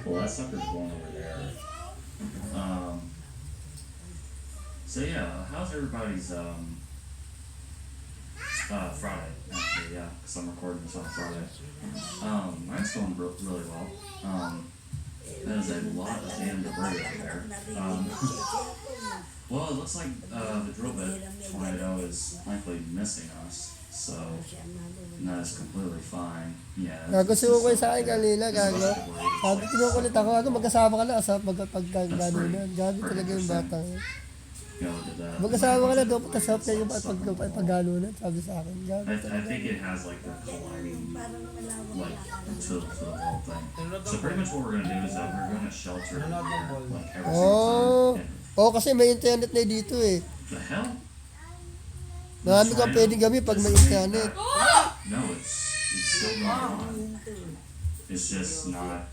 Well, that sucker's going over there. So yeah, how's everybody's Friday, actually, yeah, because I'm recording this on Friday. Mine's going really well. There's a lot of damn debris over there. Well, it looks like the drill bit tornado is likely missing us, so that's completely fine. Yeah. Gusto ko sa akin kanina, gago. Sabi, kinukulit ako, magkasama ka na sa pagkaganunan. Gabi talaga yung bata. Magkasama ka na doon, patasap niya yung pagkaganunan, sabi sa akin. Gabi I think it has like the climbing like to the whole thing. So pretty much what we're gonna do is that we're gonna shelter it here, like every single time. Kasi may internet na dito eh. The hell? Marami kang pwedeng gawin pag may internet. No, it's still going on. It's just not